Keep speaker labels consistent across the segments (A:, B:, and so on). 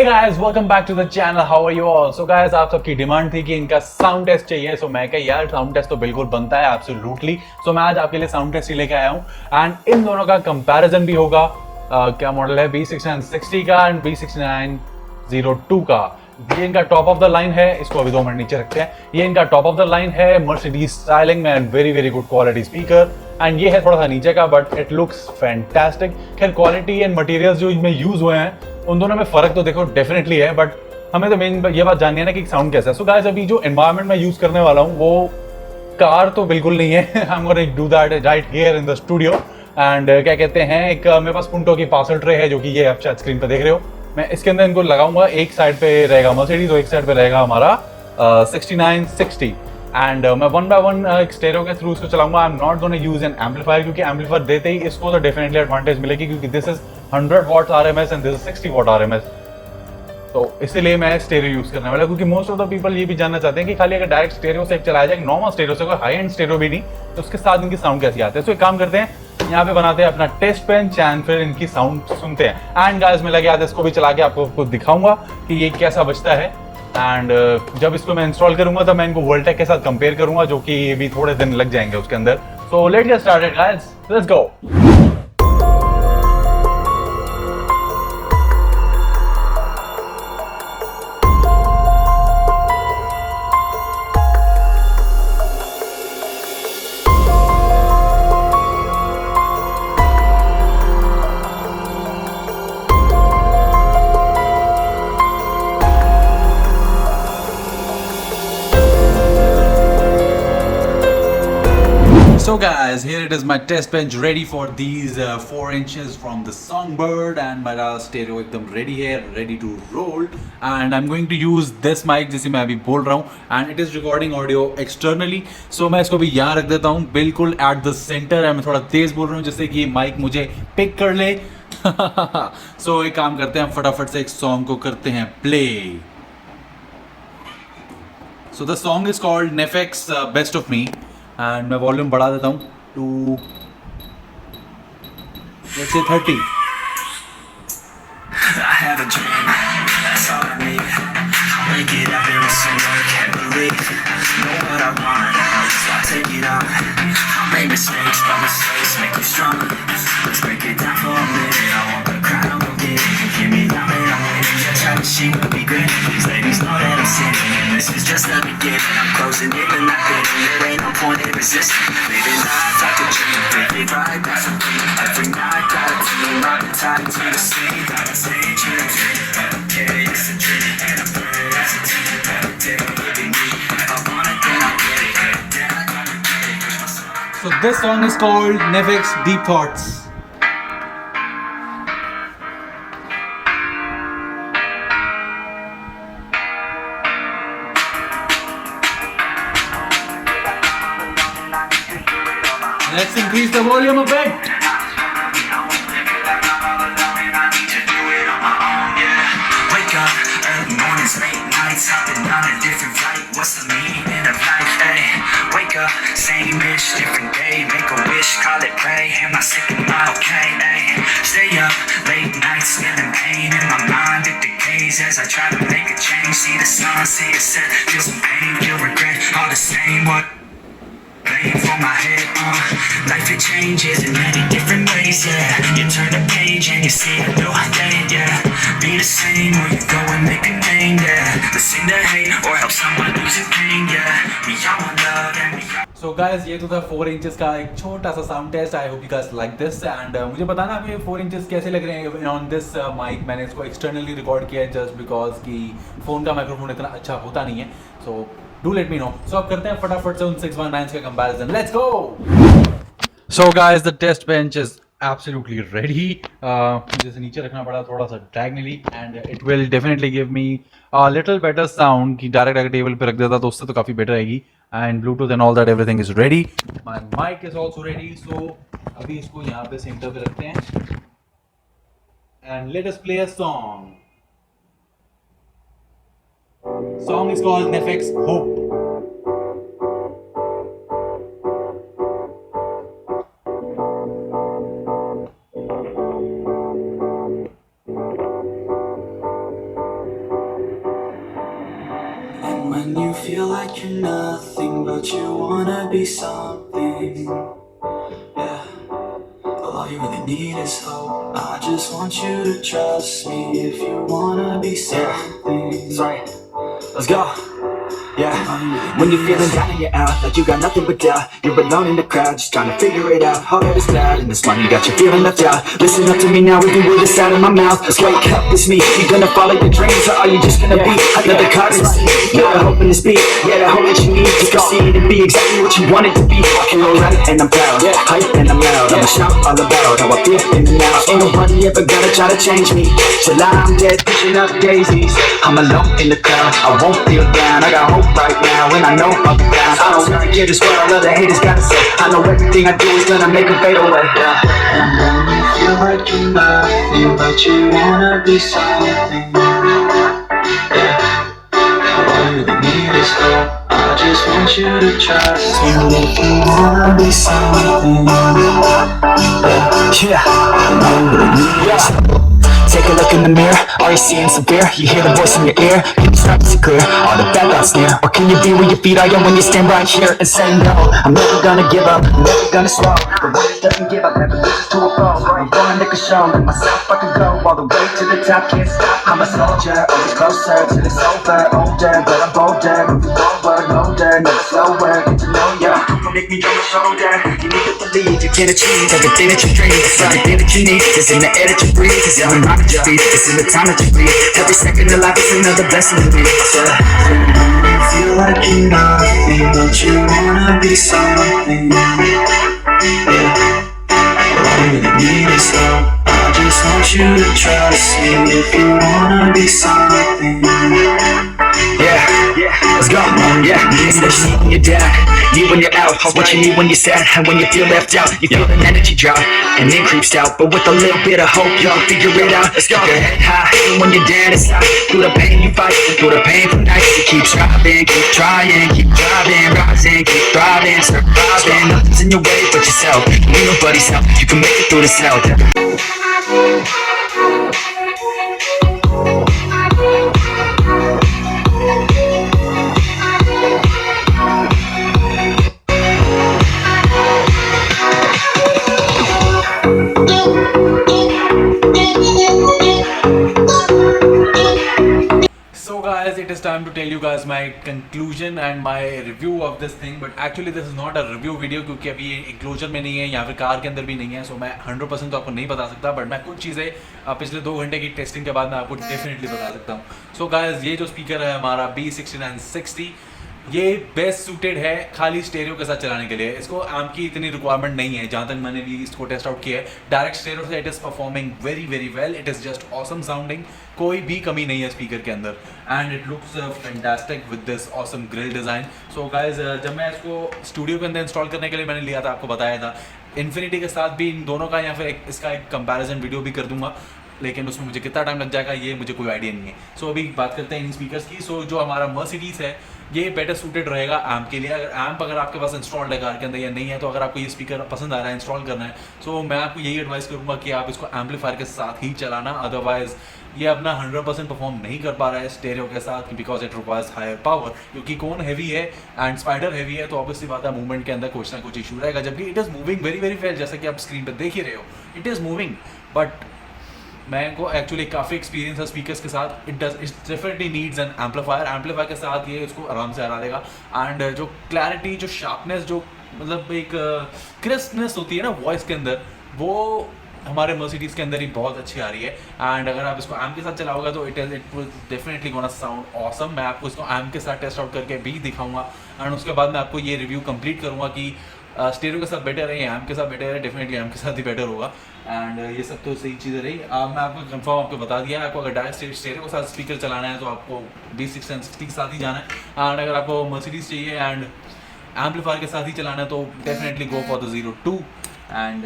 A: Hey guys, welcome back to the channel. How are you all? So guys, आप सबकी demand थी कि इनका साउंड टेस्ट चाहिए. So मैं कहा यार साउंड टेस्ट तो बिल्कुल बनता है, एब्सोल्युटली. So मैं आज आपके लिए साउंड टेस्ट ही लेके आया हूँ एंड इन दोनों का कंपैरिजन भी होगा. क्या मॉडल है B69-60 का एंड B69-02 का. ये इनका टॉप ऑफ द लाइन है. इसको अभी 2 मिनट नीचे रखते हैं. ये इनका टॉप ऑफ द लाइन है, मर्सिडीज स्टाइलिंग में and very good quality speaker. And ये है थोड़ा सा नीचे का बट इट लुक्स फैंटास्टिक. खैर क्वालिटी एंड मटेरियल्स जो इनमें यूज हुए हैं उन दोनों में फर्क तो देखो डेफिनेटली है, बट हमें तो मेन ये बात जाननी है ना कि साउंड कैसा है. सो गाइस, अभी जो एनवायरनमेंट में यूज करने वाला हूँ वो कार तो बिल्कुल नहीं है. I am gonna do that right here in the studio. And क्या कहते हैं, एक मेरे पास पुंटो की पार्सल ट्रे है जो कि ये आप शायद स्क्रीन पे देख रहे हो. मैं इसके अंदर इनको लगाऊंगा. एक साइड पे रहेगा मर्सिडीज और एक साइड पे रहेगा हमारा 69-60. एंड मैं 1 बाय 1 एक स्टेरियो के थ्रू इसको चलाऊंगा. I am not gonna use an amplifier, क्योंकि एम्पलीफायर देते ही इसको तो डेफिनेटली एडवांटेज मिलेगी, क्योंकि this is 100 watts RMS and this is 60 watt RMS. तो इसीलिए मैं स्टेरियो यूज करने वाला, क्योंकि मोस्ट ऑफ द पीपल ये भी जानना चाहते हैं कि खाली अगर डायरेक्ट स्टेरियो से एक चलाया जाए, नॉर्मल स्टेरियो से, कोई हाई एंड स्टेरियो भी नहीं, तो उसके साथ इनकी साउंड कैसी आती है. तो एक काम करते हैं, यहाँ पे बनाते हैं अपना टेस्ट बेंच एंड फिर इनकी साउंड सुनते हैं. एंड गाइस, मैं लगे आज इसको भी चला के आपको दिखाऊंगा कि ये कैसा बजता है. एंड जब इसको मैं इंस्टॉल करूंगा तो मैं इनको वोल्टेक के साथ कंपेयर करूंगा, जो कि भी थोड़े दिन लग जाएंगे उसके अंदर. So let's get started guys, let's go. So guys, here it is my test bench ready for these 4 inches from the Songbird, and मेरा stereo एकदम ready है, ready to roll. And I'm going to use this mic जिसे मैं अभी बोल रहा हूँ, and it is recording audio externally. So मैं इसको भी यहाँ रख देता हूँ बिल्कुल at the center. मैं थोड़ा तेज बोल रहा हूँ जिससे कि ये माइक मुझे पिक कर ले. So एक काम करते हैं, हम फटाफट से एक सॉन्ग को करते हैं play. So the song is called Nefx Best of Me. And मैं वॉल्यूम बढ़ा देता हूँ to let's say 30. I have a dream, that's all I need. Wake it up and somewhere I can't believe. Know what I want, so I take it on. I make mistakes, but mistakes make you strong. Let's break it down for a minute. I want the crowd, I'm gonna get it. Hear me now and I'm winning. Yeah, try to see what be great. These ladies know that I'm sinning, and this is just the beginning. I'm closing in and not fitting. There ain't no point in resisting. Living life like a dream, live it right, that's a dream. Every night, got a team, right tied to the scene. Got a stage in a dream, okay, it's a dream. And I'm burning as a team, every day, living me. If I want it, then I'll get it. Then I gotta get it, push myself. So this song is called Nefx Deep Thoughts. Let's increase the volume a bit. Wake up, early mornings, late nights, hopping on a different flight. What's the meaning of life? Ay, wake up, same bitch, different day. Make a wish, call it pray. Am I sick? Am I okay? Ay, stay up, late nights, feeling pain in my mind. It decays as I try to make a change. See the sun, see it set, feel some pain, feel regret. All the same, what? Playing for my head, life it changes in many different ways, yeah. You turn the page and you see a new day, yeah. Be the same or you go and make a name, yeah. Listen to hate or help someone lose in pain, yeah. We all want love and we all... So guys, ये तो था 4 inches का एक छोटा सा sound test. I hope you guys like this. And मुझे बताना अभी 4 inches कैसे लग रहे हैं ऑन दिस माइक. मैंने इसको एक्सटर्नली रिकॉर्ड किया है जस्ट बिकॉज कि फ़ोन का माइक्रोफोन इतना अच्छा होता नहीं है. सो do let me know. So अब करते हैं फटाफट से उन 619 का comparison. Let's go. So guys, the test bench is absolutely ready. मुझे इसे नीचे रखना पड़ा थोड़ा सा diagonally, and it will definitely give me a little better sound. कि डायरेक्ट अगर टेबल पे रख देता तो उससे तो काफ़ी बेटर आएगी. And Bluetooth and all that, everything is ready. My mic is also ready. So अभी इसको यहाँ पे सेंटर पे रखते हैं. And let us play a song. Song is called Nefx Hope.
B: feel like you're nothing, but you wanna be something. Yeah, well, all you really need is hope. I just want you to trust me if you wanna be something. Sorry, let's go. Yeah, when you're feeling down and you're out, like you got nothing but doubt. You're alone in the crowd, just trying to figure it out. All that is loud and this money got you feeling left out. Listen up to me now, every word is out of my mouth. Let's wake up, it's me. You gonna follow your dreams, or are you just gonna be another card in the sea? Yeah, I hope in this beat, yeah, I hope that you need to succeed and be exactly what you want it to be. I feel alright and I'm proud, hype and I'm loud. I'ma shout all about how I feel in the now. Ain't nobody ever gonna try to change me till I'm dead, pushing up daisies. I'm alone in the crowd, I won't feel down. I got hope right now, and I know I'll be down. I don't really care just what all other haters gotta say. I know everything I do is gonna make them fade away. Yeah. And when you feel like you're nothing, but you wanna be something. Yeah. All you really need is hope. I just want you to trust me if you wanna be something. Yeah. All you really need is hope. Take a look in the mirror, are you seeing some fear? You hear the voice in your ear, can you start to see clear? All the bad thoughts near, or can you be where your feet are when you stand right here and say no? I'm never gonna give up, I'm never gonna slow. The one that doesn't give up, never loses to a foe. I'm gonna make a show, let myself fucking go all the way to the top, can't stop. I'm a soldier, always closer till it's over. Older, but I'm bolder, moving forward, older, never slower. Get to know ya, don't make me on your shoulder. You need to believe you can achieve everything that you dream. Everything that you need is in the air that you breathe. It's in the mind that you speak, it's in the time that you breathe. Every second of life is another blessing to me. You feel like you're nothing, but you wanna be something. Yeah, all you really need is hope. I just want you to trust me if you wanna be something. Yeah, let's go. Yeah, it's what you need when you're down, need when you're out, what you need when you're sad, and when you feel left out. You feel an energy drop, and then creeps out, but with a little bit of hope, you can figure it out. Let's go. Keep your head high, even when you're down inside. Through the pain you fight, through the painful nights, you keep striving, keep trying, keep driving, rising, keep thriving, surviving. Nothing's in your way but yourself. You need nobody's help, you can make it through this hell.
A: So guys, it is time to tell you guys my conclusion and my review of this thing. But actually this is not a review video क्योंकि अभी ये enclosure में नहीं है या फिर car के अंदर भी नहीं है. So मैं 100% तो आपको नहीं बता सकता, बट मैं कुछ चीज़ें पिछले 2 घंटे की टेस्टिंग के बाद मैं आपको डेफिनेटली बता सकता हूँ. So guys, ये जो स्पीकर है हमारा B69-60, ये बेस्ट सूटेड है खाली स्टेरियो के साथ चलाने के लिए. इसको एम्प की इतनी रिक्वायरमेंट नहीं है जहाँ तक मैंने भी इसको टेस्ट आउट किया है. डायरेक्ट स्टेरियो से it is performing very very well. It is just awesome sounding, कोई भी कमी नहीं है स्पीकर के अंदर. And it looks fantastic with this awesome grill design. So guys, जब मैं इसको स्टूडियो के अंदर इंस्टॉल करने के लिए मैंने लिया था, आपको बताया था इन्फिनिटी के साथ भी इन दोनों का या फिर इसका एक कंपैरिजन वीडियो भी कर दूंगा, लेकिन उसमें मुझे कितना टाइम लग जाएगा ये मुझे कोई आइडिया नहीं है. सो अभी बात करते हैं इन स्पीकर्स की. सो जो हमारा मर्सिडीज है ये बेटर सूटेड रहेगा एम्प के लिए. अगर आपके पास इंस्टॉल्ड है कार के अंदर या नहीं है, तो अगर आपको ये स्पीकर पसंद आ रहा है, इंस्टॉल करना है, सो मैं आपको यही एडवाइस करूँगा कि आप इसको एम्पलीफायर के साथ ही चलाना. अदरवाइज ये अपना 100% परफॉर्म नहीं कर पा रहा है स्टेरियो के साथ, because it requires higher power. क्योंकि कौन हैवी है एंड स्पाइडर हैवी है, तो ऑब्वियसली बात है मूवमेंट के अंदर कुछ ना कुछ इशू रहेगा. जबकि it is moving very very well, जैसा कि आप स्क्रीन पर देख ही रहे हो, इट इज़ मूविंग. बट मैं को एक्चुअली काफ़ी एक्सपीरियंस है स्पीकर्स के साथ. It definitely needs an amplifier के साथ ये इसको आराम से हरा देगा. एंड जो क्लैरिटी, जो शार्पनेस, जो मतलब एक क्रिस्पनेस होती है ना वॉइस के अंदर, वो हमारे मर्सिडीज़ के अंदर ही बहुत अच्छी आ रही है. एंड अगर आप इसको एम्प के साथ चलाओगे तो it will definitely gonna sound awesome. मैं आपको इसको एम्प के साथ टेस्ट आउट करके भी दिखाऊंगा, एंड उसके बाद मैं आपको ये रिव्यू कंप्लीट करूंगा कि स्टेरियो के साथ बेटर है या एम्प के साथ बेटर है. डेफिनेटली एम्प के साथ ही बेटर होगा. एंड ये सब तो सही चीज़ें रही. मैं आपको कंफर्म आपको बता दिया है, आपको अगर डायरेक्ट स्टेरियो के साथ स्पीकर चलाना है तो आपको B69-60 के साथ ही जाना है. एंड अगर आपको मर्सिडीज़ चाहिए एंड एम्पलीफायर के साथ ही चलाना है तो definitely go for the 02. And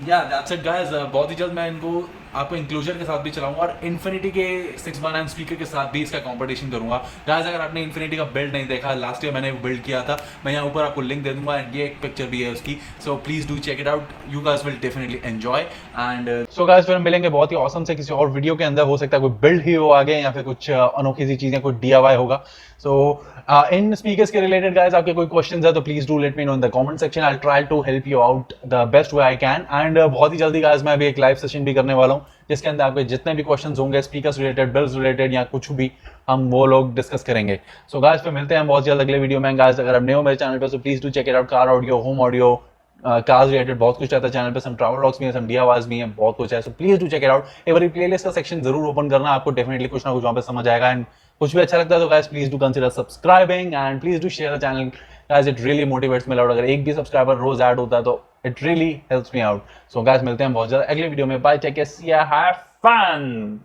A: या दैट्स इट गाइस. बहुत ही जल्द मैं इनको आपको इंक्लोजर के साथ भी चलाऊंगा और इन्फिनिटी के 619 स्पीकर के साथ भी इसका कंपटीशन करूंगा। गाइस अगर आपने इन्फिनिटी का बिल्ड नहीं देखा, लास्ट ईयर मैंने बिल्ड किया था, मैं यहाँ ऊपर आपको लिंक दे दूंगा एंड ये एक पिक्चर भी है उसकी, so please do check it out, you guys will definitely enjoy. And so guys फिर मिलेंगे बहुत ही ऑसम से किसी और वीडियो के अंदर, हो सकता है कोई बिल्ड ही हो आगे या फिर कुछ अनोखी सी चीजें, कुछ DIY होगा। सो इन स्पीकर्स के रिलेटेड गाइस आपके कोई क्वेश्चंस है तो please do let me know in the comment section, I will try to help you out the best way I can. And बहुत ही जल्दी गाइस मैं अभी एक लाइव सेशन भी करने वाला हूँ जिसके अंदर आपके जितने भी क्वेश्चंस होंगे स्पीकर्स रिलेटेड, बिल्ड्स रिलेटेड या कुछ भी, हम वो लोग डिस्कस करेंगे। सो गाइस फिर मिलते हैं बहुत जल्द अगले वीडियो में। गाइस अगर आप नए हो मेरे चैनल पे तो please do check it out, car audio, home audio, cars related बहुत कुछ रहता है चैनल पे, सम ट्रैवल व्लॉग्स भी हैं, सम DIYs भी हैं, बहुत कुछ है। So please do check it out, एक बार प्लेलिस्ट का सेक्शन जरूर ओपन करना, आपको डेफिनेटली कुछ ना कुछ वहां पे समझ आएगा। एंड कुछ भी अच्छा लगता है तो guys please do consider subscribing and please do share the channel guys, it really motivates me lot. अगर एक भी सब्सक्राइबर रोज ऐड होता है तो it really helps me out. So guys मिलते हैं बहुत जल्द अगले वीडियो में, बाय, टेक केयर, सी या, हैव फन।